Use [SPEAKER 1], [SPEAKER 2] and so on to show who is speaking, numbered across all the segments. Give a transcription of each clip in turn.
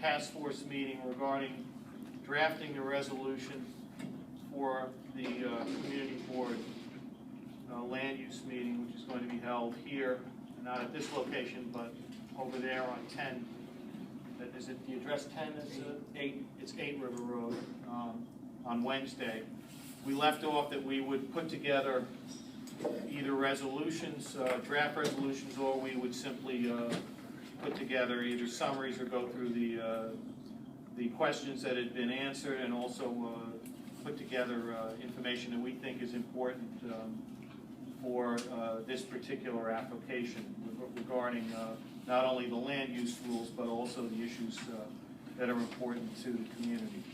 [SPEAKER 1] task force meeting regarding drafting a resolution for the community board land use meeting, which is going to be held here, not at this location, but over there on 10. Is it the address 10? It's 8 River Road on Wednesday. We left off that we would put together either resolutions, draft resolutions, or we would simply put together either summaries or go through the questions that had been answered, and also put together information that we think is important for this particular application regarding not only the land use rules but also the issues that are important to the community.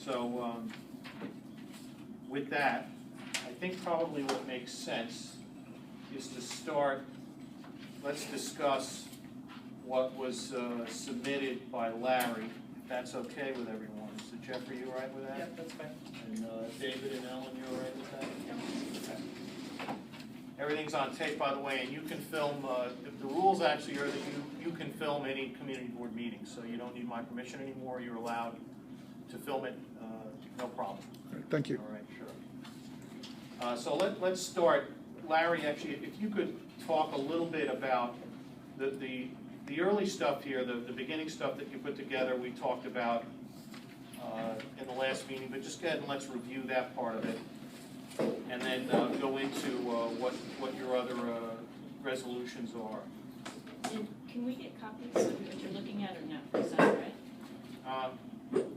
[SPEAKER 1] So with that, I think probably what makes sense is to start, let's discuss what was submitted by Larry, if that's okay with everyone. So Jeffrey, you all right with that?
[SPEAKER 2] Yep, that's fine.
[SPEAKER 1] And David and Ellen, you all right with that? Yep. Okay. Everything's on tape, by the way, and you can film, the rules actually are that you can film any community board meeting, so you don't need my permission anymore. You're allowed to film it, no problem.
[SPEAKER 3] Thank you.
[SPEAKER 1] All right, sure. So let's start. Larry, actually, if you could talk a little bit about the early stuff here, the beginning stuff that you put together, we talked about in the last meeting, but just go ahead and let's review that part of it, and then go into what your other resolutions are.
[SPEAKER 4] And can we get copies of what you're looking at or not? Is that right?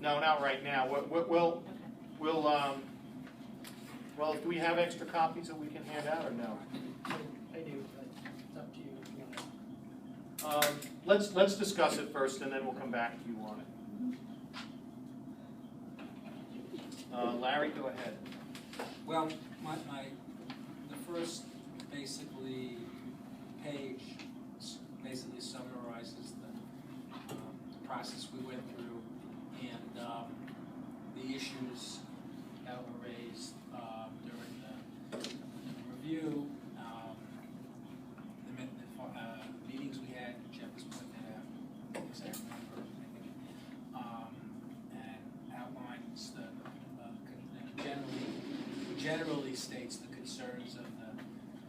[SPEAKER 1] No, not right now. We'll well, do we have extra copies that we can hand out or no?
[SPEAKER 2] I do, but it's up to you if you want to.
[SPEAKER 1] Let's discuss it first, and then we'll come back to you on it. Larry, go ahead.
[SPEAKER 5] Well, the first basically page basically summarizes the process we went through and the issues that were raised during the review, the meetings we had. Jeff was putting that out, as I remember, and outlines the generally states the concerns of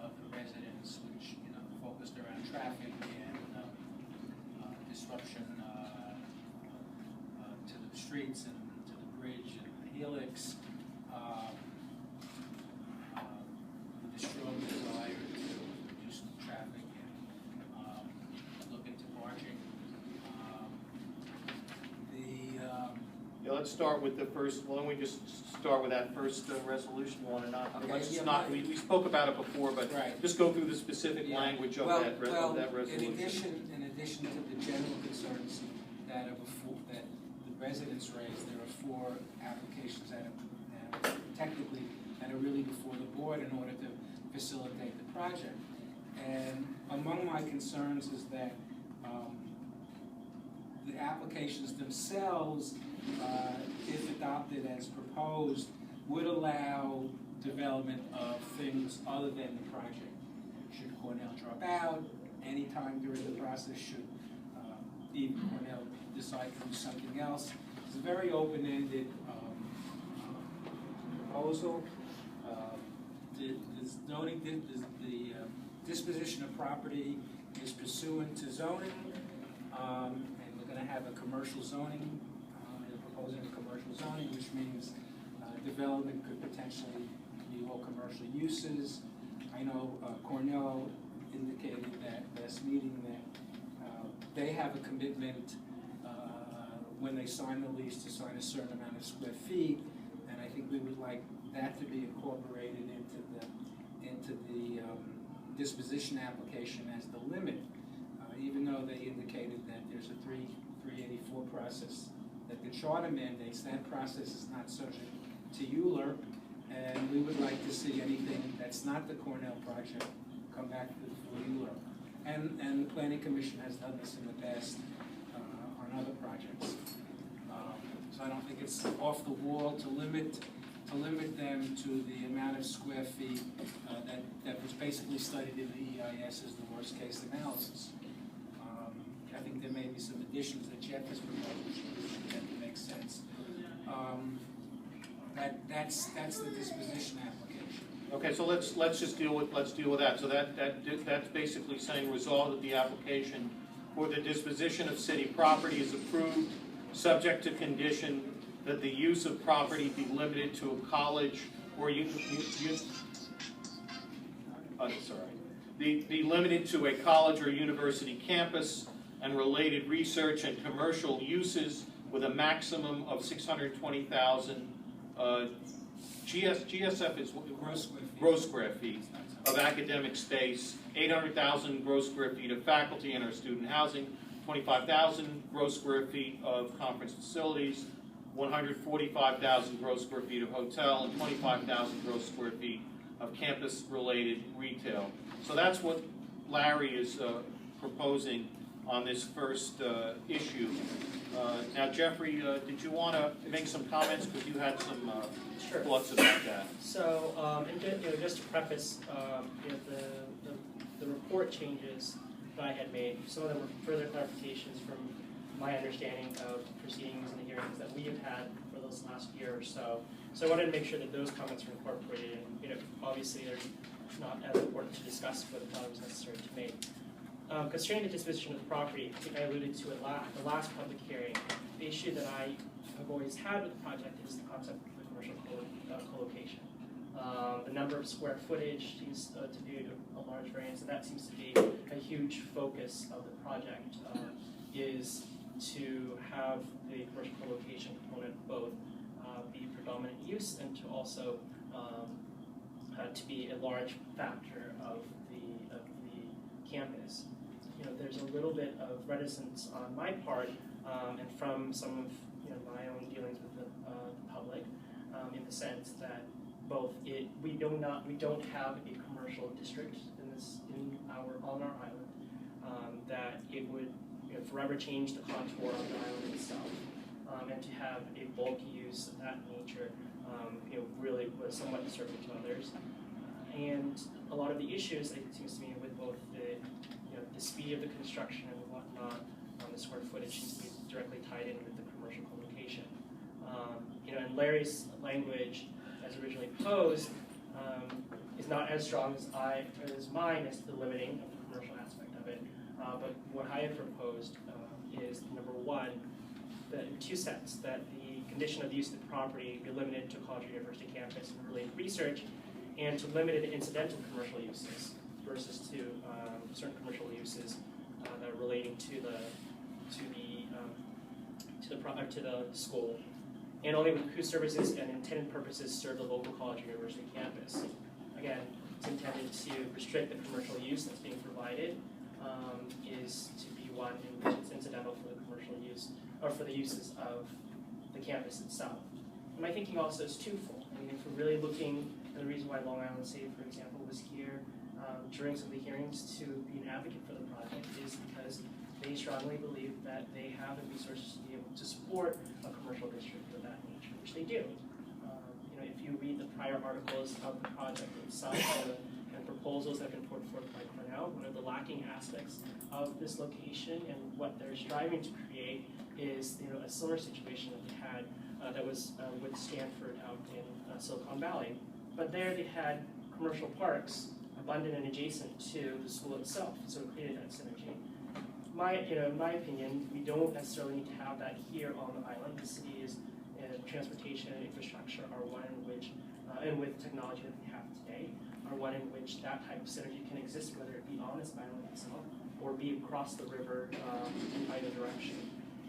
[SPEAKER 5] the residents, which focused around traffic and disruption to the streets and to the bridge and the helix. The strong desire to reduce traffic and look into marching.
[SPEAKER 1] Yeah, let's start with the first. Why don't we just start with that first resolution one, and not.
[SPEAKER 5] Okay,
[SPEAKER 1] Let's just
[SPEAKER 5] yeah,
[SPEAKER 1] not. We spoke about it before, but
[SPEAKER 5] right.
[SPEAKER 1] Just go through the specific language of that resolution.
[SPEAKER 5] In addition to the general concerns that the residents raised, there are 4 applications that are technically that are really before the board in order to facilitate the project. And among my concerns is that the applications themselves, if adopted as proposed, would allow development of things other than the project. Should Cornell drop out anytime during the process? Should even Cornell decide to do something else? It's a very open-ended proposal. The disposition of property is pursuant to zoning, and we're going to have a commercial zoning. They're proposing a commercial zoning, which means development could potentially be all commercial uses. I know Cornell indicated that last meeting that they have a commitment when they sign the lease to sign a certain amount of square feet, and I think we would like that to be incorporated into the disposition application as the limit, even though they indicated that there's a 384 process that the charter mandates. That process is not subject to ULURP, and we would like to see anything that's not the Cornell project come back for ULURP. And the Planning Commission has done this in the past on other projects. So I don't think it's off the wall to limit them to the amount of square feet that was basically studied in the EIS as the worst case analysis. I think there may be some additions that Jeff has proposed that make sense. That's the disposition application.
[SPEAKER 1] Okay, so let's just deal with that. So that's basically saying resolve that the application for the disposition of city property is approved, subject to condition that the use of property be limited to a college or be limited to a college or university campus and related research and commercial uses with a maximum of 620,000 GSF is gross square feet of academic space, 800,000 gross square feet of faculty and or student housing, 25,000 gross square feet of conference facilities, 145,000 gross square feet of hotel, and 25,000 gross square feet of campus-related retail. So that's what Larry is proposing on this first issue. Now, Jeffrey, did you want to make some comments, because you had some
[SPEAKER 2] Sure.
[SPEAKER 1] thoughts about that?
[SPEAKER 2] So, and just to preface, the report changes that I had made, some of them were further clarifications from my understanding of proceedings and the hearings that we have had for this last year or so. So I wanted to make sure that those comments were incorporated, and obviously they're not as important to discuss, but I thought it was necessary to make. Concerning the disposition of the property, I think I alluded to it the last public hearing. The issue that I have always had with the project is the concept of the commercial co-location. The number of square footage seems to be a large variance, and that seems to be a huge focus of the project, is to have the commercial co-location component both be predominant use and to also to be a large factor of the campus. There's a little bit of reticence on my part, and from some of my own dealings with the public, in the sense that both we don't have a commercial district on our island, that it would forever change the contour of the island itself, and to have a bulk use of that nature, really was somewhat disturbing to others. And a lot of the issues, it seems to me, with both the speed of the construction and whatnot, the square footage seems to be directly tied in with the commercial co-location. And Larry's language, as originally proposed, is not as strong as mine as the limiting of the commercial aspect of it. But what I have proposed is, number one, in two sets, that the condition of use of the property be limited to college or university campus and related research, and to limit it to incidental commercial uses versus to certain commercial uses that are relating to the school, and only with whose services and intended purposes serve the local college or university campus. Again, it's intended to restrict the commercial use that's being provided, is to be one in which it's incidental for the commercial use, or for the uses of the campus itself. And my thinking also is twofold. I mean, if we're really looking, and the reason why Long Island State, for example, was here during some of the hearings to be an advocate for the project, is because they strongly believe that they have the resources to be able to support a commercial district of that nature, which they do. If you read the prior articles of the project itself and proposals that have been put forth by Cornell, one of the lacking aspects of this location and what they're striving to create is a similar situation that they had that was with Stanford out in Silicon Valley. But there they had commercial parks abundant and adjacent to the school itself, so it created that synergy. In my opinion, we don't necessarily need to have that here on the island. The city's transportation and infrastructure are one in which, and with technology that we have today, are one in which that type of synergy can exist, whether it be on this island itself or be across the river in either direction.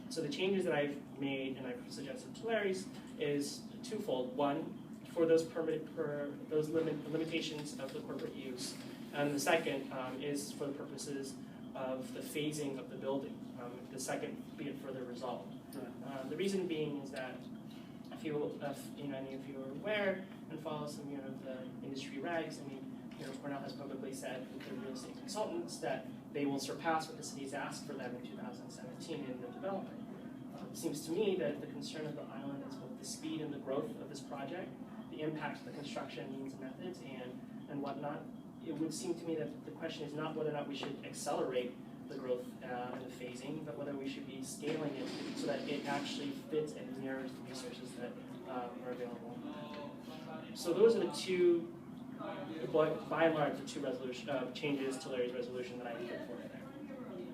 [SPEAKER 2] So the changes that I've made and I've suggested to Larry's is twofold. One, for those limitations of the corporate use, and the second is for the purposes of the phasing of the building. The second be it further resolved. The reason being is that if any of you are aware and follow some of the industry regs, Cornell has publicly said with their real estate consultants that they will surpass what the city's asked for them in 2017 in the development. It seems to me that the concern of the island is both the speed and the growth of this project, the impact of the construction means and methods and whatnot. It would seem to me that the question is not whether or not we should accelerate the growth and the phasing, but whether we should be scaling it so that it actually fits and mirrors the resources that are available. So those are the two, by and large, the two changes to Larry's resolution that I put forward there.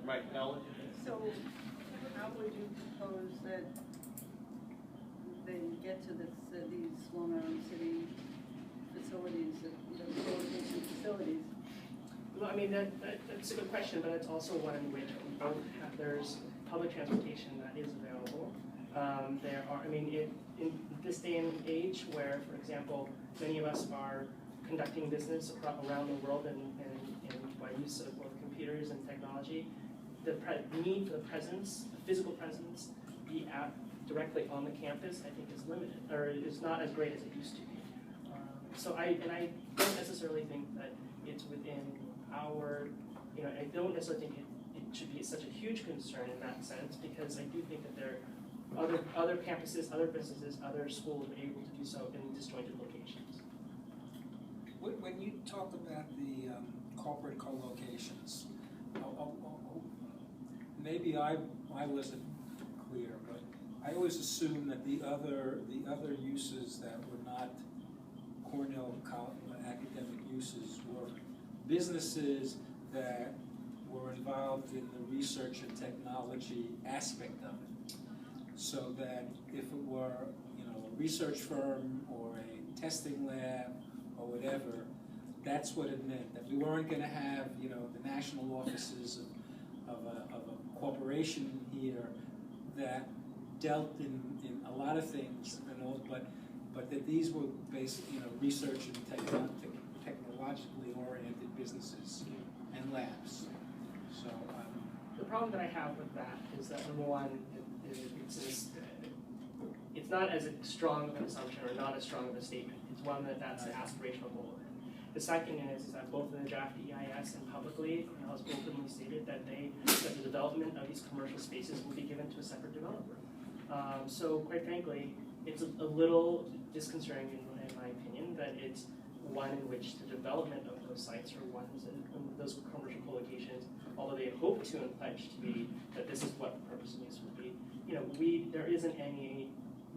[SPEAKER 1] Right, Ellen?
[SPEAKER 3] So how would you propose that they get to these Long Island City facilities, co-location facilities?
[SPEAKER 2] Well, I mean, that's a good question, but it's also one in which we don't have, there's public transportation that is available. There are, I mean, in this day and age where, for example, many of us are conducting business around the world and by use of both computers and technology, the need for the presence, the physical presence, be directly on the campus, I think is limited, or is not as great as it used to be. So I don't necessarily think that it's within our, I don't necessarily think it should be such a huge concern in that sense, because I do think that there are other campuses, other businesses, other schools are able to do so in disjointed locations.
[SPEAKER 5] When you talk about the corporate co-locations, maybe I wasn't clear, but I always assumed that the other uses that were not Cornell academic uses were businesses that were involved in the research and technology aspect of it. So that if it were, a research firm or a testing lab or whatever, that's what it meant. That we weren't going to have, the national offices of a corporation here that dealt in a lot of things, but that these were based, research and technologically oriented businesses and labs. So
[SPEAKER 2] the problem that I have with that is that number one, it's not as strong of an assumption or not as strong of a statement. It's one that's an aspirational goal. The second is that both in the draft EIS and publicly, Cornell has openly stated that the development of these commercial spaces will be given to a separate developer. So quite frankly, it's a little disconcerting in my opinion that it's one in which the development of those sites or ones in those commercial co-locations, although they hope to and pledge to be that this is what the purpose of use would be, there isn't any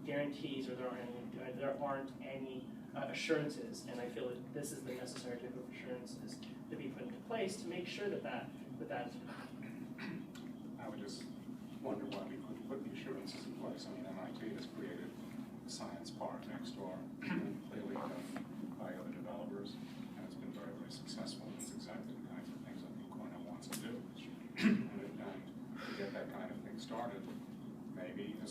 [SPEAKER 2] guarantees or there aren't any assurances, and I feel that this is the necessary type of assurances to be put into place to make sure that that
[SPEAKER 6] I would just wonder why we couldn't put the assurances in place. I mean, MIT has created a science park next door, clearly done by other developers, and it's been very, very successful. It's exactly the kinds of things I think Cornell wants to do. And to get that kind of thing started, maybe we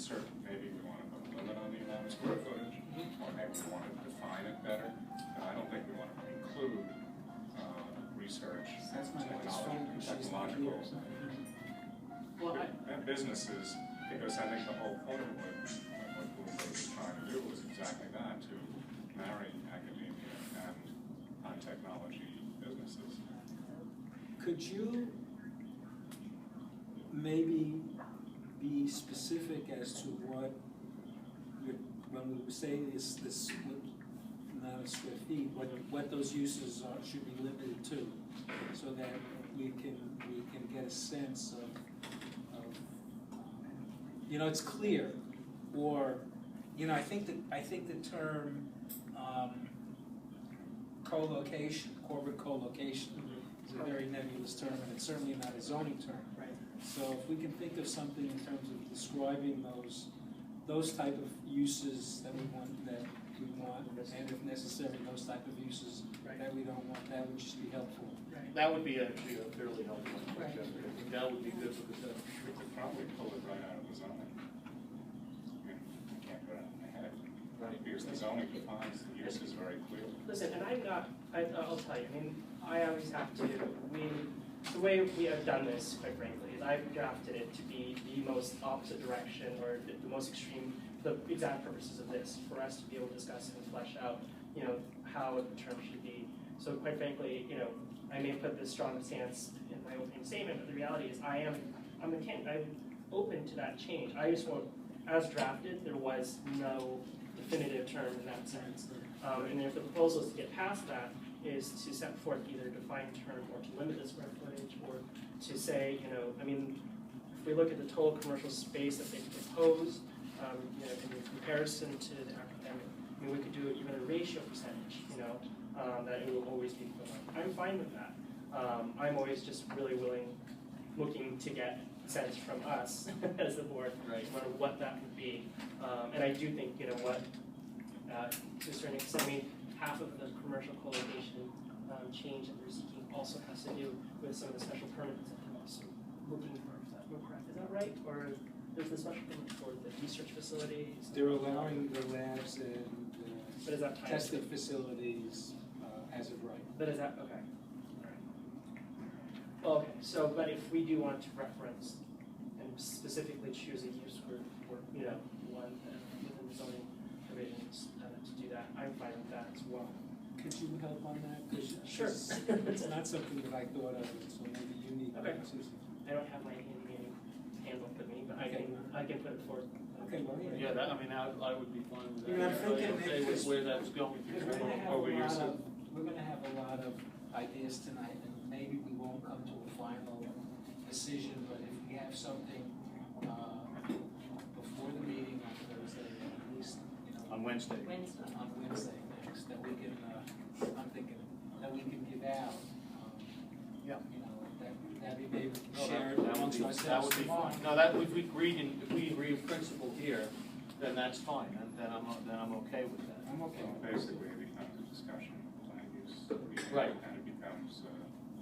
[SPEAKER 6] want to put a limit on the amount of square footage, or maybe we want to define it better. And I don't think we want to include research, technological businesses, because I think the whole point of what Bloomberg was trying to do was exactly that, to marry academia and high-technology businesses.
[SPEAKER 5] could you maybe be specific as to what when we say this amount of square feet, what those uses should be limited to, so that we can get a sense of it's clear, or I think the term co-location, corporate co-location, is a very nebulous term, and it's certainly not a zoning term.
[SPEAKER 2] Right.
[SPEAKER 5] So if we can think of something in terms of describing those type of uses that we want, and if necessary, those type of uses that we don't want, that would just be helpful.
[SPEAKER 2] Right.
[SPEAKER 1] That would be actually a fairly helpful
[SPEAKER 2] Right.
[SPEAKER 1] suggestion. I think that would be good because
[SPEAKER 6] We could probably pull it right out of the zoning. I can't put it in my head. Because the zoning defines the uses very clearly.
[SPEAKER 2] Listen, and I'll tell you, I mean, I always have to, the way we have done this, quite frankly, is I've drafted it to be the most opposite direction or the most extreme, the exact purposes of this, for us to be able to discuss and flesh out, how the term should be. So quite frankly, I may put this strong stance in my opening statement, but the reality is I'm open to that change. I just want, as drafted, there was no definitive term in that sense. And if the proposal is to get past that, is to set forth either a defined term or to limit the square footage, or to say, you know, I mean, if we look at the total commercial space that they propose, you know, in comparison to the academic, I mean, we could do even a ratio percentage, you know, that it will always be equivalent. I'm fine with that. I'm always just really looking to get sense from us as the board,
[SPEAKER 1] Right.
[SPEAKER 2] no matter what that would be. And I do think, you know what, to a certain extent, I mean, half of the commercial co-location change that we're seeking also has to do with some of the special permits that they're also looking for. Is that correct? Is that right? Or there's the special permit for the research facilities?
[SPEAKER 5] They're allowing the labs and
[SPEAKER 2] But is that tied
[SPEAKER 5] testing facilities as of right.
[SPEAKER 2] But is that, okay. All right. Okay, so, but if we do want to reference and specifically choose a use for you know, one within the zoning provisions to do that, I'm fine with that as well.
[SPEAKER 5] Could you help on that? 'Cause
[SPEAKER 2] Sure.
[SPEAKER 5] It's not something that I thought of, so maybe you need.
[SPEAKER 2] Okay.
[SPEAKER 5] Susan.
[SPEAKER 2] I don't have my handy handbook with me, but I can put it forward.
[SPEAKER 5] Okay, well,
[SPEAKER 1] Yeah, that, I mean, I would be fine with that.
[SPEAKER 5] You know, I'm thinking
[SPEAKER 1] Okay with where that's going
[SPEAKER 5] Because we're gonna have
[SPEAKER 1] over
[SPEAKER 5] a
[SPEAKER 1] your
[SPEAKER 5] lot
[SPEAKER 1] system.
[SPEAKER 5] of, we're gonna have a lot of ideas tonight, and maybe we won't come to a final decision, but if we have something, before the meeting on Thursday, at least, you know.
[SPEAKER 1] On Wednesday.
[SPEAKER 5] On Wednesday next, that we can, I'm thinking, that we can give out,
[SPEAKER 1] Yeah.
[SPEAKER 5] you know, that we maybe
[SPEAKER 1] No,
[SPEAKER 5] share
[SPEAKER 1] that would
[SPEAKER 5] amongst
[SPEAKER 1] be,
[SPEAKER 5] ourselves
[SPEAKER 1] that would be
[SPEAKER 5] tomorrow.
[SPEAKER 1] fine. No, that, if we agree in principle here, then that's fine, then I'm okay with that.
[SPEAKER 5] I'm okay.
[SPEAKER 6] So basically, it becomes a discussion of land use,
[SPEAKER 1] Right.
[SPEAKER 6] and it becomes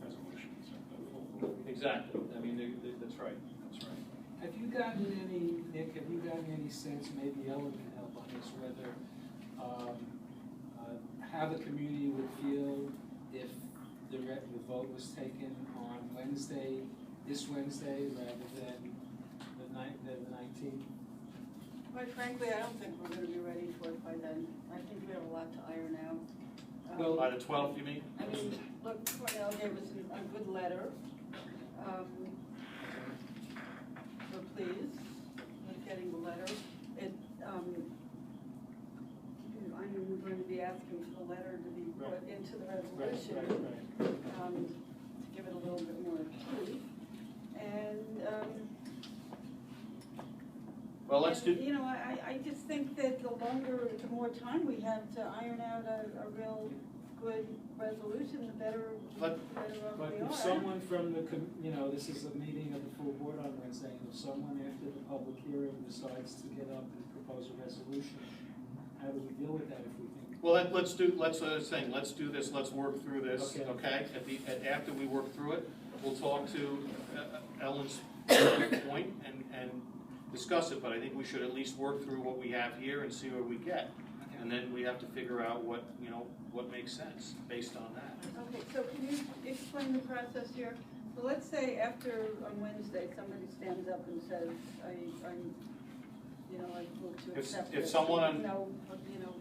[SPEAKER 6] resolutions of the full.
[SPEAKER 1] Exactly, I mean, that's right, that's right.
[SPEAKER 5] Have you gotten any, Nick, have you gotten any sense, maybe Ellen can help on this, whether, how the community would feel if the vote was taken on Wednesday, this Wednesday, rather than the 19th?
[SPEAKER 3] Quite frankly, I don't think we're gonna be ready for it by then. I think we have a lot to iron out.
[SPEAKER 5] Well,
[SPEAKER 1] By the 12th, you mean?
[SPEAKER 3] I mean, look, Cornell gave us a good letter. We're pleased with getting the letter. It, I'm going to be asking for the letter to be put into the resolution. To give it a little bit more teeth. And,
[SPEAKER 1] Well, let's do,
[SPEAKER 3] you know, I just think that the more time we have to iron out a real good resolution, the better off
[SPEAKER 5] But
[SPEAKER 3] we are.
[SPEAKER 5] if someone from the, you know, this is a meeting of the full board on Wednesday, and if someone after the public hearing decides to get up and propose a resolution, how do we deal with that if we think?
[SPEAKER 1] well, let's do this, let's work through this,
[SPEAKER 5] Okay.
[SPEAKER 1] okay? After we work through it, we'll talk to Ellen's point and discuss it, but I think we should at least work through what we have here and see what we get. And then we have to figure out what, you know, what makes sense based on that.
[SPEAKER 3] Okay, so can you explain the process here? So let's say after, on Wednesday, somebody stands up and says, I move to accept it.
[SPEAKER 1] If someone
[SPEAKER 3] No, you know,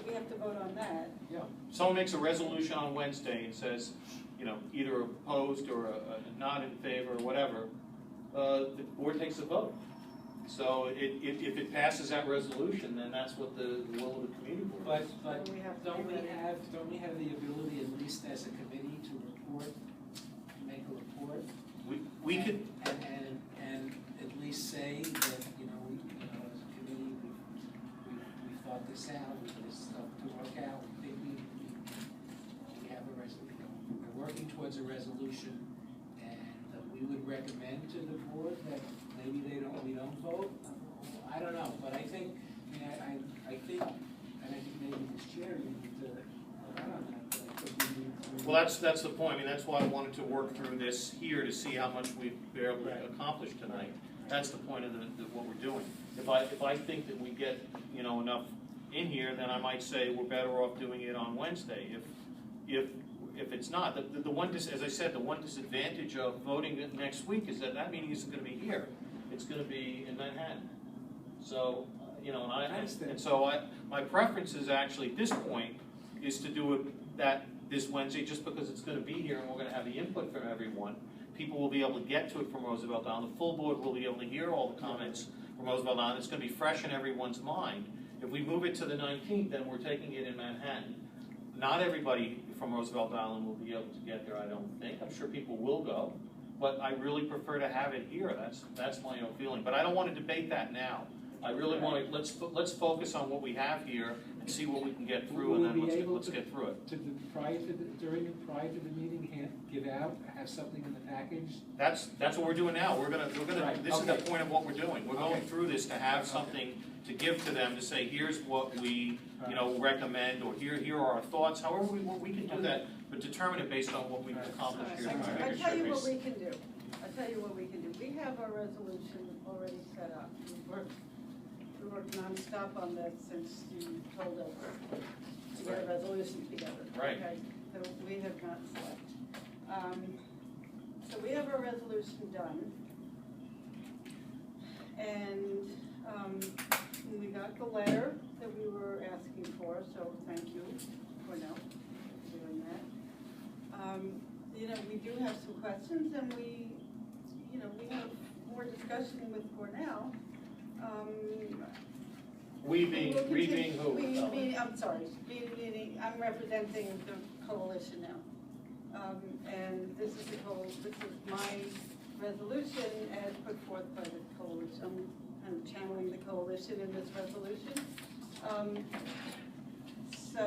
[SPEAKER 3] we have to vote on that.
[SPEAKER 1] Yeah. Someone makes a resolution on Wednesday and says, you know, either opposed or not in favor or whatever, the board takes a vote. So if it passes that resolution, then that's what the will of the community board is.
[SPEAKER 5] But
[SPEAKER 3] So we have to
[SPEAKER 5] don't
[SPEAKER 3] do
[SPEAKER 5] we
[SPEAKER 3] that.
[SPEAKER 5] have the ability, at least as a committee, to report, make a report?
[SPEAKER 1] We could,
[SPEAKER 5] And at least say that, you know, as a committee, we thought this out, this stuff to work out, we think we have a resolution, we're working towards a resolution, and we would recommend to the board that maybe we don't vote. I don't know, but I think, I think, and I think maybe this chair, you need to, I don't know, but I think we need to.
[SPEAKER 1] well, that's the point. I mean, that's why I wanted to work through this here to see how much we've been able to
[SPEAKER 5] Right.
[SPEAKER 1] accomplish tonight. That's the point of what we're doing. If I think that we get, you know, enough in here, then I might say we're better off doing it on Wednesday. If it's not, the one, as I said, the one disadvantage of voting next week is that meeting isn't going to be here. It's going to be in Manhattan. So, you know, and so my preference is actually at this point is to do it this Wednesday, just because it's going to be here and we're going to have the input from everyone. People will be able to get to it from Roosevelt on. The full board will be able to hear all the comments from Roosevelt on. It's going to be fresh in everyone's mind. If we move it to the 19th, then we're taking it in Manhattan. Not everybody from Roosevelt Island will be able to get there, I don't think. I'm sure people will go, but I really prefer to have it here. That's my own feeling. But I don't want to debate that now. I really want to, let's focus on what we have here and see what we can get through, and then let's get through it.
[SPEAKER 5] Prior to the meeting, have something in the package?
[SPEAKER 1] That's what we're doing now. We're gonna.
[SPEAKER 5] Right,
[SPEAKER 1] This is the
[SPEAKER 5] okay.
[SPEAKER 1] point of what we're doing. We're going
[SPEAKER 5] Okay.
[SPEAKER 1] through this to have something to give to them, to say, here's what we, recommend, or here are our thoughts. However we can do that, but determine it based on what we've accomplished here.
[SPEAKER 3] I tell you what we can do. We have our resolution already set up. We worked nonstop on this since you told us to get a resolution together.
[SPEAKER 1] Right.
[SPEAKER 3] Okay, so we have not slept. So we have our resolution done. And we got the letter that we were asking for, so thank you, Cornell, for doing that. We do have some questions, and we have more discussion with Cornell.
[SPEAKER 1] We being who?
[SPEAKER 3] I'm representing the coalition now. And this is my resolution as put forth by the coalition. I'm channeling the coalition in this resolution. So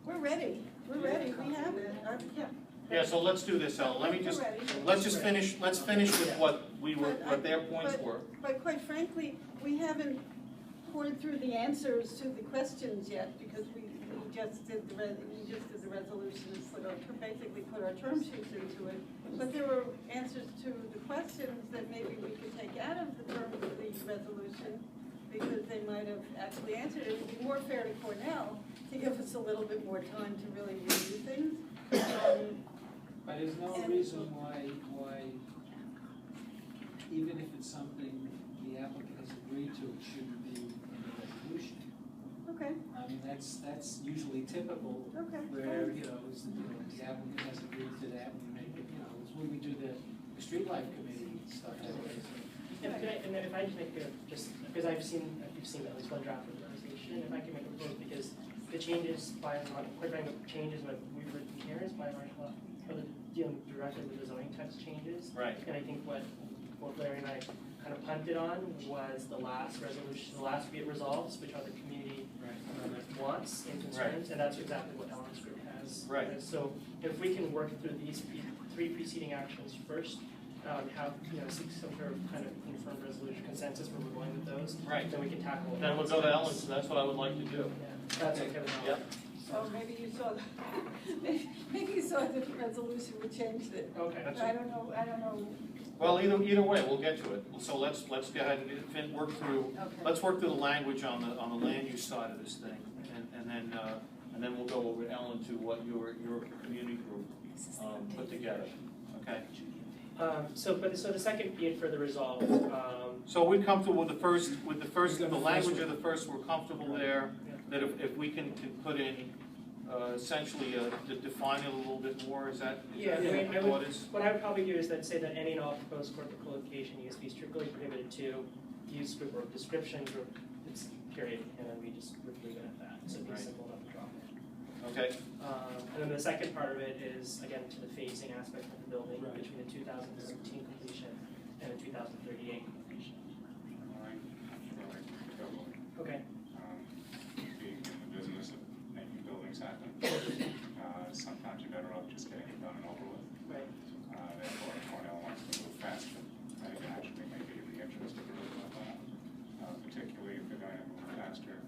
[SPEAKER 3] we're ready. We have it.
[SPEAKER 1] Yeah, so let's do this, Ellen. Let's finish with what their points were.
[SPEAKER 3] But quite frankly, we haven't poured through the answers to the questions yet, because we just did the resolution and basically put our term sheets into it. But there were answers to the questions that maybe we could take out of the terms of the resolution, because they might have actually answered it. It would be more fair to Cornell to give us a little bit more time to really review things.
[SPEAKER 5] But there's no reason why, even if it's something the applicant has agreed to, it shouldn't be in the resolution.
[SPEAKER 3] Okay.
[SPEAKER 5] I mean, that's usually typical.
[SPEAKER 3] Okay.
[SPEAKER 5] Where, the applicant has agreed to that, and we make it, it's when we do the street life committee stuff.
[SPEAKER 2] And if I just make because you've seen at least one draft of the resolution, and if I can make a point, because the changes quite frankly, changes what we've written here is by right law, or dealing directly with the zoning text changes.
[SPEAKER 1] Right.
[SPEAKER 2] And I think what Larry and I kind of punted on was the last resolution, the last be it resolves, which are the community wants and concerns, and that's exactly what Ellen's group has.
[SPEAKER 1] Right.
[SPEAKER 2] So if we can work through these three preceding actions first, have seek some sort of kind of confirmed resolution consensus where we're going with those.
[SPEAKER 1] Right.
[SPEAKER 2] Then we can tackle.
[SPEAKER 1] Then we'll go to Ellen, so that's what I would like to do.
[SPEAKER 2] Yeah, that's okay with
[SPEAKER 1] Yep.
[SPEAKER 3] Oh, maybe you saw maybe you saw that the resolution would change it.
[SPEAKER 2] Okay.
[SPEAKER 3] I don't know.
[SPEAKER 1] Well, either way, we'll get to it. So let's go ahead and work through.
[SPEAKER 3] Okay.
[SPEAKER 1] Let's work through the language on the land use side of this thing, and then we'll go over Ellen to what your community group put together. Okay.
[SPEAKER 2] So the second be it further resolved.
[SPEAKER 1] So we're comfortable with the language of the first. We're comfortable there. That if we can put in essentially to define it a little bit more, is that
[SPEAKER 2] what I would probably do is say that any and all proposed corporate co-location use be strictly prohibited to use group or description group. It's period, and then we just leave it at that. So it'd be simple enough to drop in.
[SPEAKER 1] Okay.
[SPEAKER 2] And then the second part of it is again to the phasing aspect of the building between the 2017 completion and the 2038 completion. Okay.
[SPEAKER 6] Being in the business of making buildings happen, sometimes you're better off just getting it done and over with.
[SPEAKER 2] Right.
[SPEAKER 6] Therefore, Cornell wants to move faster. I can actually maybe in the interest of particularly if they're going to move faster,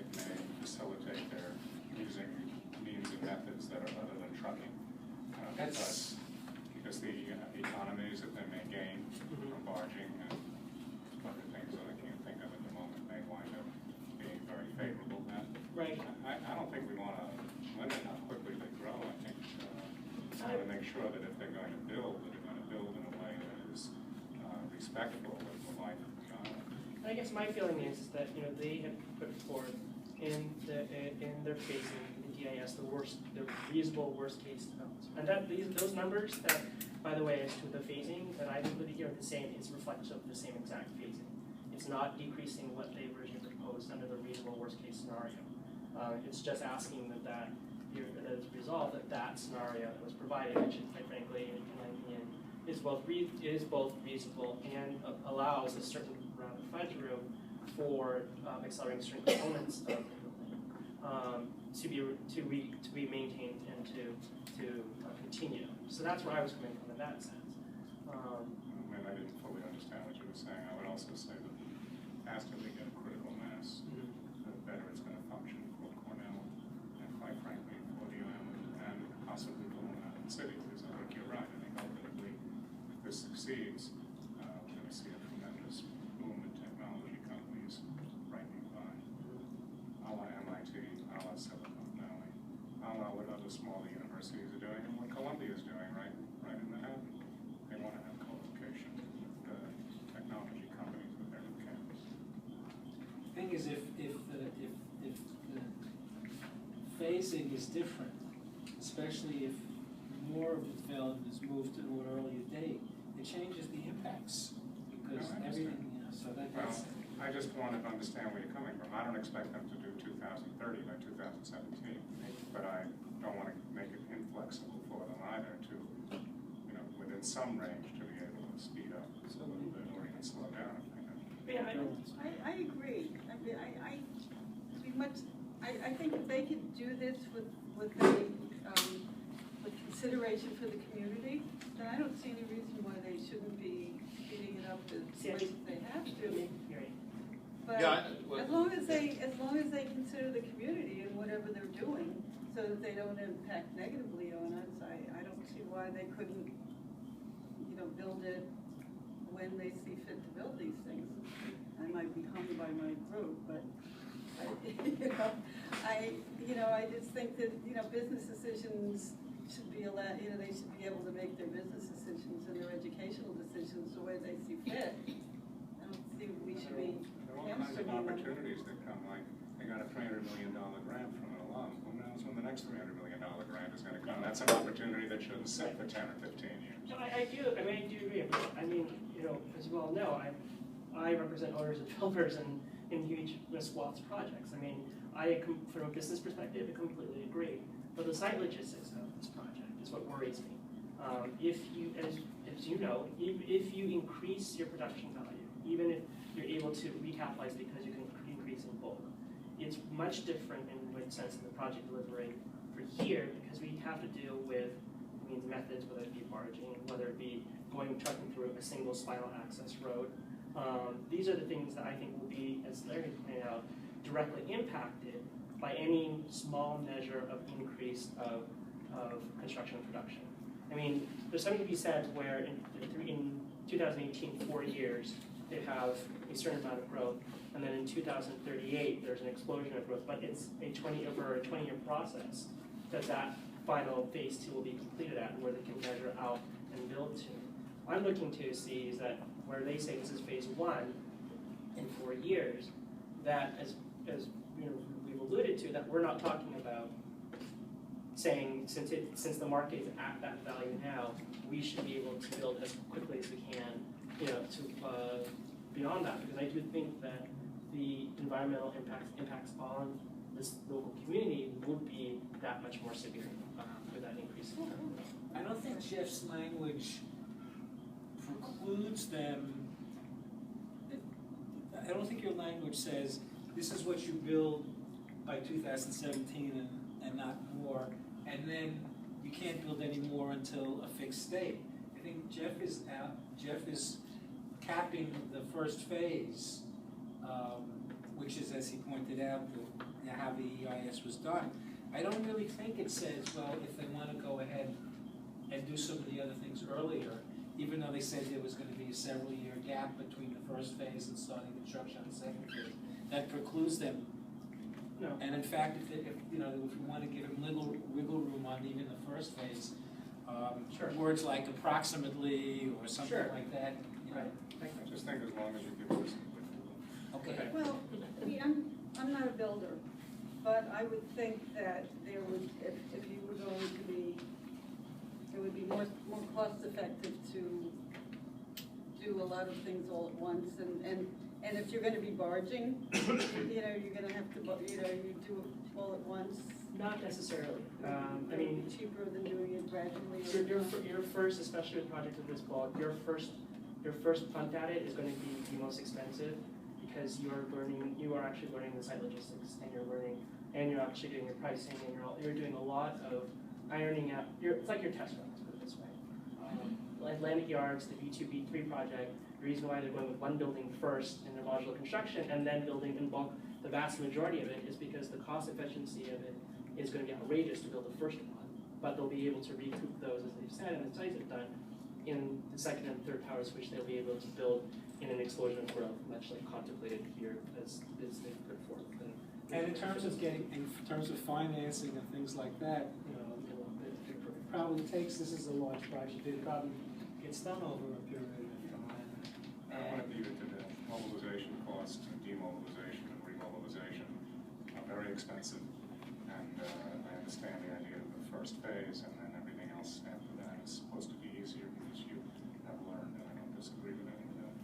[SPEAKER 6] it may facilitate their using means and methods that are other than trucking. Because the economies that they may gain from barging and other things that I can't think of at the moment may wind up being very favorable.
[SPEAKER 2] Right.
[SPEAKER 6] I don't think we want to limit how quickly they grow. I think we want to make sure that if they're going to build, that they're going to build in a way that is respectful of the life of the island.
[SPEAKER 2] And I guess my feeling is that they have put forth in their phasing the DIS the reasonable worst case amounts, and that those numbers that, by the way, as to the phasing that I've included here are the same. It's reflective of the same exact phasing. It's not decreasing what they originally proposed under the reasonable worst case scenario. It's just asking that it's resolved that scenario that was provided, which is, quite frankly, in my opinion, is both reasonable and allows a certain amount of fudge room for accelerating certain components of the building to be maintained and to continue. So that's where I was coming from in that sense.
[SPEAKER 6] I didn't fully understand what you were saying. I would also say that the faster we get critical mass, the better it's going to function for Cornell and, quite frankly, for the island and possibly for Long Island City. Because I think you're right. I think ultimately, if this succeeds, we're going to see a tremendous boom in technology companies right nearby. A la MIT, a la Silicon Valley, a la what other smaller universities are doing, and what Columbia is doing right in Manhattan. They want to have co-location with technology companies with their campus.
[SPEAKER 5] The thing is, if the phasing is different, especially if more of the development is moved to an earlier date, it changes the impacts because
[SPEAKER 6] No, I
[SPEAKER 5] everything,
[SPEAKER 6] understand.
[SPEAKER 5] so that's.
[SPEAKER 6] Well, I just wanted to understand where you're coming from. I don't expect them to do 2030 by 2017, but I don't want to make it inflexible for them either to, within some range to be able to speed up a little bit or even slow down.
[SPEAKER 3] I agree. I think if they could do this with consideration for the community, then I don't see any reason why they shouldn't be speeding it up as much as they have to. But as long as they consider the community and whatever they're doing, so that they don't impact negatively on us, I don't see why they couldn't, build it when they see fit to build these things. I might be hung by my group, but I just think that business decisions should be allowed. They should be able to make their business decisions and their educational decisions the way they see fit. I don't see we should be.
[SPEAKER 6] There are all kinds of opportunities that come, like they got a $300 million grant from an alum. Who knows when the next $300 million grant is going to come? That's an opportunity that shouldn't sit for 10 or 15 years.
[SPEAKER 2] No, I do agree. I mean, as you all know, I represent owners and developers in huge swaths of projects. I mean, from a business perspective, I completely agree. But the site logistics of this project is what worries me. If you, as you know, if you increase your production value, even if you're able to recapitalize because you can increase in bulk, it's much different in what sense in the project delivery for here because we have to deal with means methods, whether it be barging, whether it be trucking through a single spinal access road. These are the things that I think will be, as Larry pointed out, directly impacted by any small measure of increase of construction and production. I mean, there's something to be said where in 2018, 4 years, they have a certain amount of growth, and then in 2038, there's an explosion of growth, but it's over a 20-year process that final phase 2 will be completed at, where they can measure out and build to. I'm looking to see is that where they say this is phase 1 in 4 years, that as we've alluded to, that we're not talking about saying since the market is at that value now, we should be able to build as quickly as we can, to beyond that, because I do think that the environmental impacts on this local community would be that much more severe for that increase.
[SPEAKER 5] I don't think Jeff's language precludes them. I don't think your language says this is what you build by 2017 and not more, and then you can't build any more until a fixed date. I think Jeff is capping the first phase, which is, as he pointed out, how the EIS was done. I don't really think it says, well, if they want to go ahead and do some of the other things earlier, even though they said there was going to be a several-year gap between the first phase and starting construction on the second phase, that precludes them.
[SPEAKER 2] No.
[SPEAKER 5] And in fact, if we want to give them little wiggle room on even the first phase,
[SPEAKER 2] sure.
[SPEAKER 5] Words like approximately or something
[SPEAKER 2] Sure.
[SPEAKER 5] like that.
[SPEAKER 2] Right.
[SPEAKER 6] I just think as long as you give us
[SPEAKER 5] Okay.
[SPEAKER 3] Well, I mean, I'm not a builder, but I would think that there would, if you were going to be, it would be more cost effective to do a lot of things all at once, And if you're gonna be barging, you know, you're gonna have to, you know, you do it all at once.
[SPEAKER 2] Not necessarily. I
[SPEAKER 3] It'll
[SPEAKER 2] mean,
[SPEAKER 3] be cheaper than doing it gradually.
[SPEAKER 2] your first, especially with projects of this bulk, your first punt at it is going to be the most expensive because you are actually learning the site logistics, and you're actually doing your pricing, and you're doing a lot of ironing out. It's like your test run, let's put it this way. Atlantic Yards, the B2, B3 project, the reason why they're going with one building first in their modular construction and then building in bulk the vast majority of it is because the cost efficiency of it is going to be outrageous to build the first one, but they'll be able to recoup those, as they've said, and the studies have done, in the second and third towers, which they'll be able to build in an explosion of growth, much like contemplated here as they put forth.
[SPEAKER 5] And in terms of financing and things like that, you know, it probably takes, this is a large project, it probably gets done over a period of time.
[SPEAKER 6] I don't want to leave it to the mobilization costs and demobilization and remobilization are very expensive. And I understand the idea of the first phase, and then everything else after that is supposed to be easier because you have learned, and I don't disagree with any of that.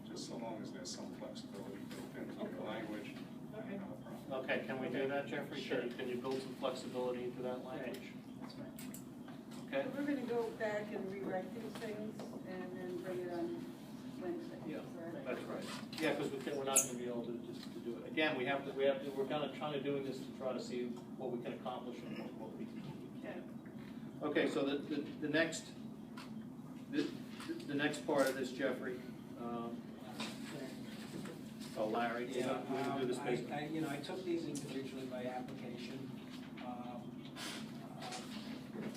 [SPEAKER 6] Just so long as there's some flexibility built into your language, not a problem.
[SPEAKER 1] Okay, can we do that, Jeffrey?
[SPEAKER 2] Sure.
[SPEAKER 1] Can you build some flexibility into that language?
[SPEAKER 2] That's right.
[SPEAKER 1] Okay?
[SPEAKER 3] We're gonna go back and rewrite these things and then bring it on Wednesday.
[SPEAKER 1] Yeah,
[SPEAKER 3] correct?
[SPEAKER 1] that's right. Yeah, because we're not going to be able to just to do it. Again, we're kind of trying to doing this to try to see what we can accomplish and what we can. Okay, so the next part of this, Jeffrey. Oh, Larry, we're going to do this basically.
[SPEAKER 5] I took these individually by application.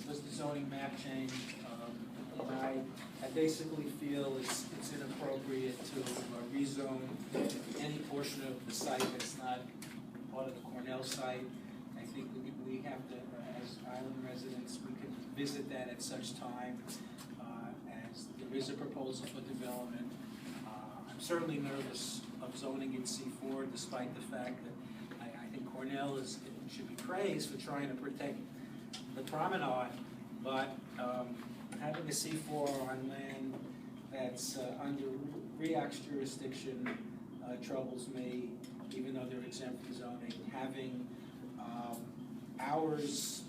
[SPEAKER 5] Was the zoning map change? And I basically feel it's inappropriate to rezone any portion of the site that's not part of the Cornell site. I think we have to, as island residents, we can visit that at such time as there is a proposal for development. I'm certainly nervous of zoning in C4, despite the fact that I think Cornell should be praised for trying to protect the promenade, but having a C4 on land that's under REAC's jurisdiction troubles me, even though they're exempt from zoning. Having hours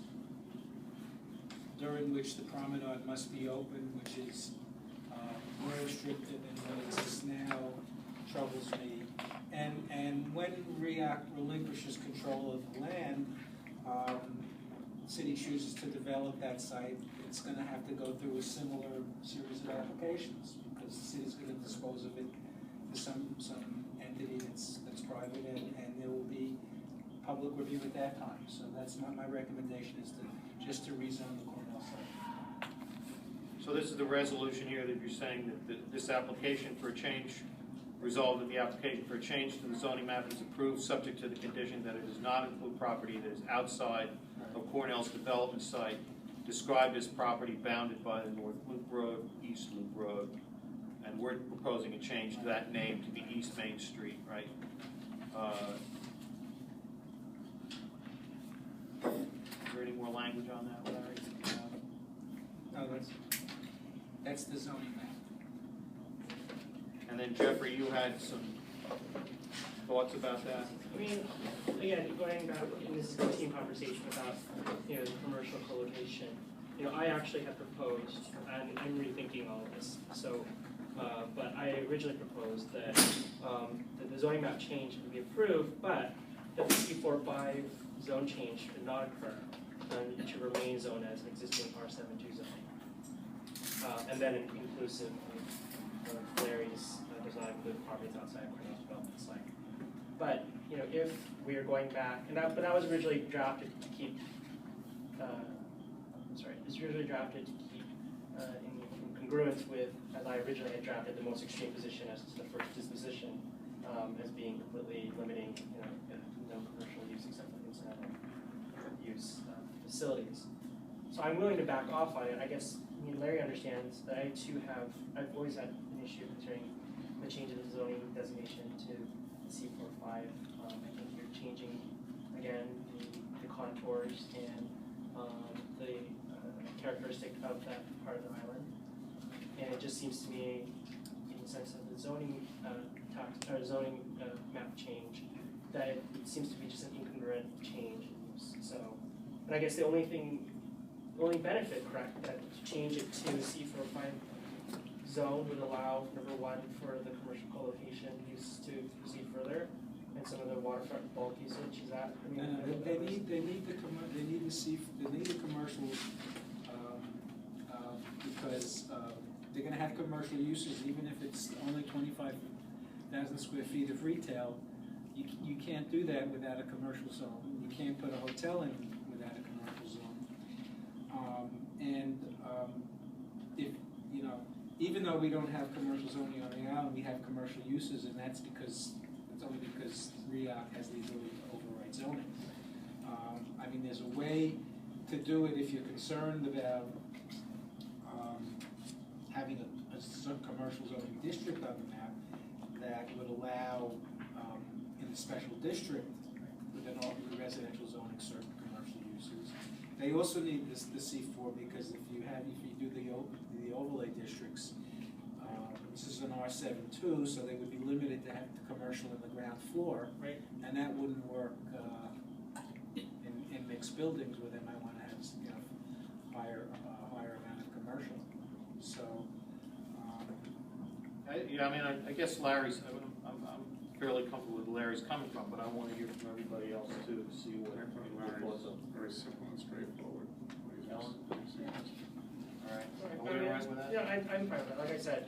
[SPEAKER 5] during which the promenade must be open, which is more restrictive than what exists now, troubles me. And when REAC relinquishes control of the land, the city chooses to develop that site, it's going to have to go through a similar series of applications because the city's going to dispose of it to some entity that's private, and there will be public review at that time. So that's my recommendation is just to rezone the Cornell site.
[SPEAKER 1] So this is the resolution here that you're saying that this application for a change, resolved that the application for a change to the zoning map is approved subject to the condition that it does not include property that is outside of Cornell's development site, described as property bounded by the North Loop Road, East Loop Road, and we're proposing a change to that name to be East Main Street, right? Is there any more language on that, Larry?
[SPEAKER 5] No, that's the zoning map.
[SPEAKER 1] And then Jeffrey, you had some thoughts about that?
[SPEAKER 2] I mean, again, going back, and this is a team conversation about, the commercial co-location. I actually had proposed, and I'm rethinking all of this, so, but I originally proposed that the zoning map change would be approved, but the C45 zone change should not occur, and it should remain zoned as an existing R72 zone. And then inclusive of Larry's does not include properties outside of Cornell's development site. But if we are going back, but that was originally drafted to keep. This was originally drafted to keep in congruence with, as I originally had drafted, the most extreme position as to the first disposition as being completely limiting, no commercial use except for incidental use facilities. So I'm willing to back off on it. I guess Larry understands that I too I've always had an issue concerning the change of the zoning designation to C45. I think you're changing, again, the contours and the characteristic of that part of the island. And it just seems to me, in the sense of the zoning tax or zoning map change, that it seems to be just an incongruent change in use. So, and I guess the only benefit, correct, that to change it to C45 zone would allow, number one, for the commercial co-location use to proceed further, and some of the waterfront bulk usage. Is that? I mean,
[SPEAKER 5] They need the commercial because they're going to have commercial uses, even if it's only 25,000 square feet of retail. You can't do that without a commercial zone. You can't put a hotel in without a commercial zone. If you know, even though we don't have commercial zoning on the island, we have commercial uses, and that's only because REAC has the ability to override zoning. I mean, there's a way to do it if you're concerned about having a commercial zoning district on the map that would allow, in the special district, within all the residential zoning, certain commercial uses. They also need the C4 because if you do the overlay districts, this is an R7 too, so they would be limited to have the commercial in the ground floor,
[SPEAKER 2] right?
[SPEAKER 5] And that wouldn't work in mixed buildings where they might want to have higher amount of commercial. So.
[SPEAKER 1] I guess Larry's. I'm fairly comfortable with Larry's coming from, but I want to hear from everybody else too to see what your thoughts are.
[SPEAKER 6] Very simple and straightforward.
[SPEAKER 1] Ellen? All right. Are we all right with that?
[SPEAKER 2] Yeah, I'm fine with that. Like I said,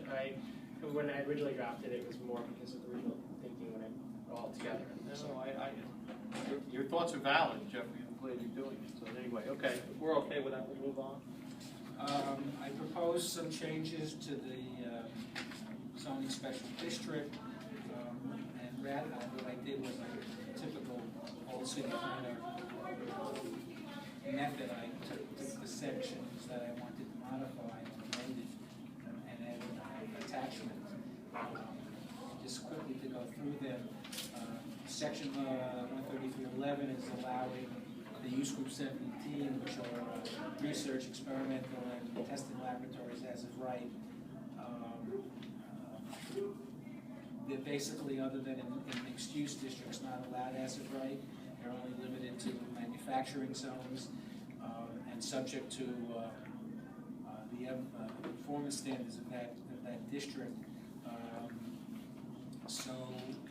[SPEAKER 2] when I originally drafted it, was more because of the original thinking when I all together.
[SPEAKER 1] No, your thoughts are valid, Jeffrey. I'm glad you're doing it. So anyway, okay, if we're okay with that, we'll move on.
[SPEAKER 5] I proposed some changes to the zoning special district, and rather what I did was like a typical old city planner method. I took the sections that I wanted to modify and amended and added an attachment. Just quickly to go through them, section 13311 is allowing the use group 17, which are research, experimental, and testing laboratories as of right. They're basically, other than in mixed-use districts, not allowed as of right. They're only limited to manufacturing zones and subject to the performance standards of that district. So,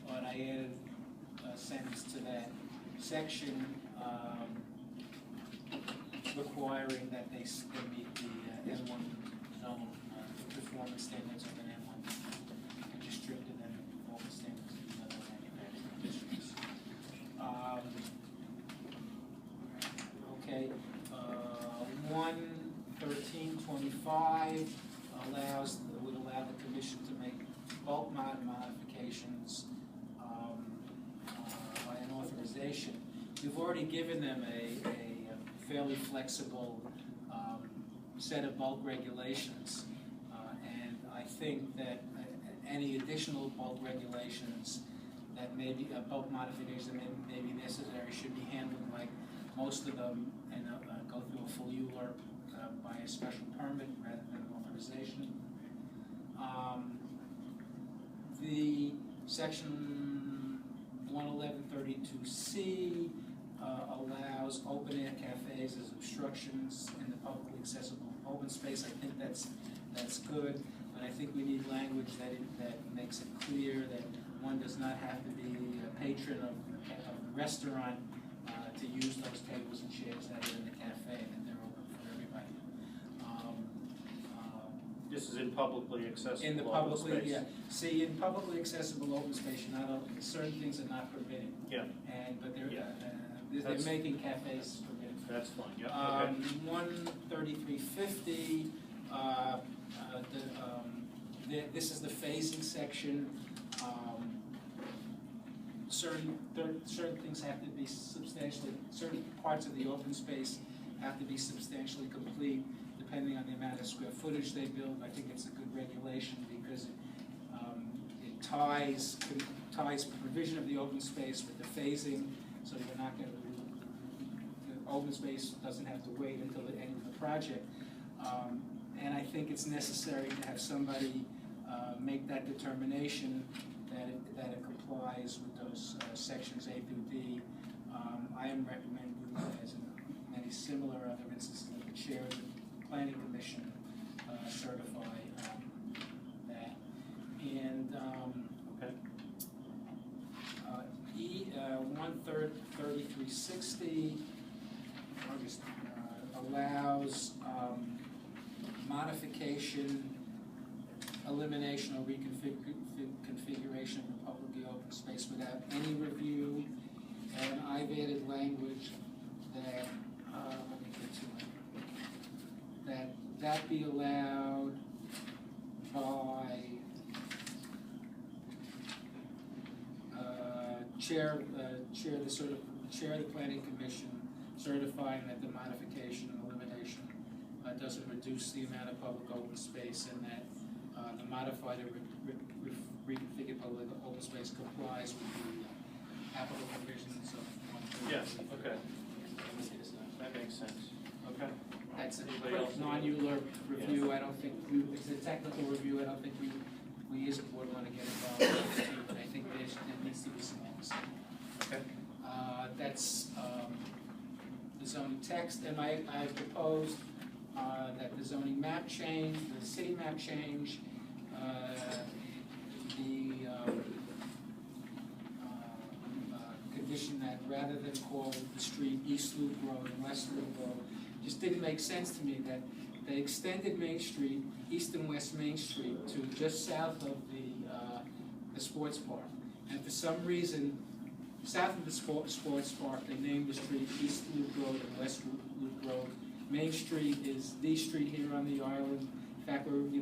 [SPEAKER 5] but I added a sentence to that section requiring that they meet the M1 zone performance standards of an M1 district and then performance standards of other manufacturing districts. Okay, 11325 would allow the commission to make bulk modifications by an authorization. We've already given them a fairly flexible set of bulk regulations, and I think that any additional bulk regulations that may be bulk modifications that may be necessary should be handled like most of them and go through a full ULURP by a special permit rather than authorization. The section 11132C allows open air cafes as obstructions in the publicly accessible open space. I think that's good, but I think we need language that makes it clear that one does not have to be a patron of the restaurant to use those tables and chairs that are in the cafe, that they're open for everybody.
[SPEAKER 1] This is in publicly accessible
[SPEAKER 5] in the
[SPEAKER 1] open
[SPEAKER 5] publicly,
[SPEAKER 1] space.
[SPEAKER 5] yeah. See, in publicly accessible open space, you're not certain things are not permitted.
[SPEAKER 1] Yeah.
[SPEAKER 5] But they're
[SPEAKER 1] That's-
[SPEAKER 5] making cafes permitted.
[SPEAKER 1] That's fine. Yeah. Okay.
[SPEAKER 5] 13350. This is the phasing section. Certain things have to be certain parts of the open space have to be substantially complete, depending on the amount of square footage they build. I think it's a good regulation because it ties provision of the open space with the phasing, so you're not going to. The open space doesn't have to wait until the end of the project. And I think it's necessary to have somebody make that determination that a complies with those sections A through D. I am recommending, as in many similar other instances, that the chair of the planning commission certify that. And
[SPEAKER 1] Okay.
[SPEAKER 5] E 3360 August, allows modification, elimination, or reconfiguration of the publicly open space without any review. And I've added language that, let me get to it, that be allowed by chair of the planning commission certifying that the modification and elimination doesn't reduce the amount of public open space, and that the modified or reconfigured public open space complies with the applicable provisions of 130.
[SPEAKER 1] Yes, okay. That makes sense. Okay.
[SPEAKER 5] That's a
[SPEAKER 1] Anybody else?
[SPEAKER 5] non-ULURP review. I don't think it's a technical review. I don't think we as a board want to get involved in this too, but I think there needs to be some oversight.
[SPEAKER 1] Okay.
[SPEAKER 5] That's the zoning text, and I proposed that the zoning map change, the city map change, condition that rather than call the street East Loop Road and West Loop Road, just didn't make sense to me that they extended Main Street, East and West Main Street, to just south of the sports park. And for some reason, south of the sports park, they named the street East Loop Road and West Loop Road. Main Street is the street here on the island. In fact, there was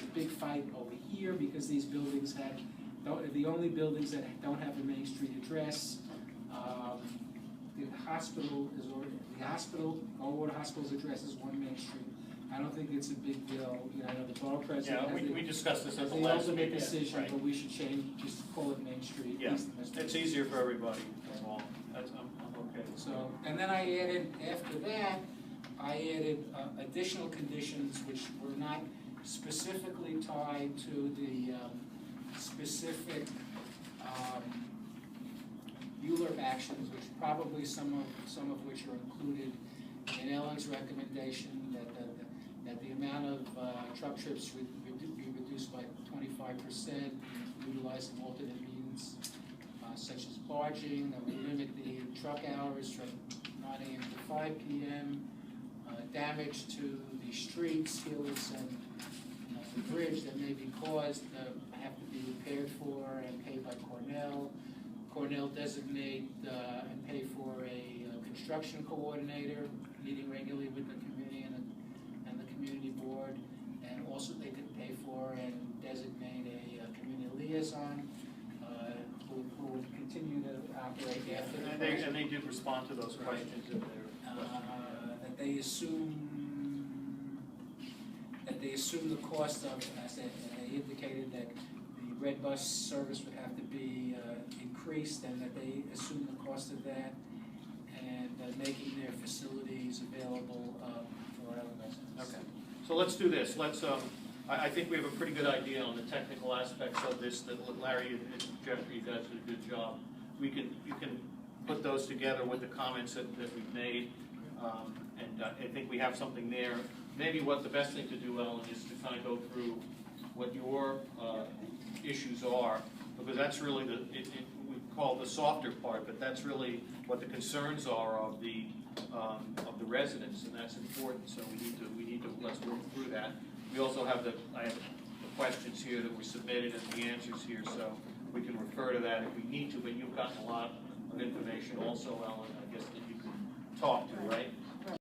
[SPEAKER 5] a big fight over here because these buildings the only buildings that don't have a Main Street address. The Goldwater Hospital's address is 1 Main Street. I don't think it's a big deal. I know the borough president
[SPEAKER 1] Yeah, we discussed this at
[SPEAKER 5] has
[SPEAKER 1] the
[SPEAKER 5] the
[SPEAKER 1] last
[SPEAKER 5] ultimate
[SPEAKER 1] meeting.
[SPEAKER 5] decision,
[SPEAKER 1] Right.
[SPEAKER 5] but we should just call it Main Street.
[SPEAKER 1] Yeah,
[SPEAKER 5] East and West Main
[SPEAKER 1] it's
[SPEAKER 5] Street.
[SPEAKER 1] easier for everybody, that's all. I'm okay.
[SPEAKER 5] So, and then I added, after that, I added additional conditions which were not specifically tied to the specific ULURP actions, which probably some of which are included in Ellen's recommendation that the amount of truck trips be reduced by 25%, utilizing alternate means such as barging, that we limit the truck hours from 9 a.m. to 5 p.m., damage to the streets, hills, and the bridge that may be caused have to be repaired for and paid by Cornell. Cornell designate and pay for a construction coordinator, meeting regularly with the committee and the community board, and also they could pay for and designate a community liaison who would continue to operate after the project.
[SPEAKER 1] And they do respond to those questions if they're
[SPEAKER 5] That they assume the cost of, as they indicated that the red bus service would have to be increased, and that they assume the cost of that, and making their facilities available for other residents.
[SPEAKER 1] Okay, so let's do this. I think we have a pretty good idea on the technical aspects of this, that Larry and Jeffrey, you guys did a good job. You can put those together with the comments that we've made, and I think we have something there. Maybe what the best thing to do, Ellen, is to kind of go through what your issues are, because that's really we call the softer part, but that's really what the concerns are of the residents, and that's important. So we need to let's work through that. We also have I have the questions here that were submitted and the answers here, so we can refer to that if we need to. But you've gotten a lot of information also, Ellen, I guess, that you can talk to, right?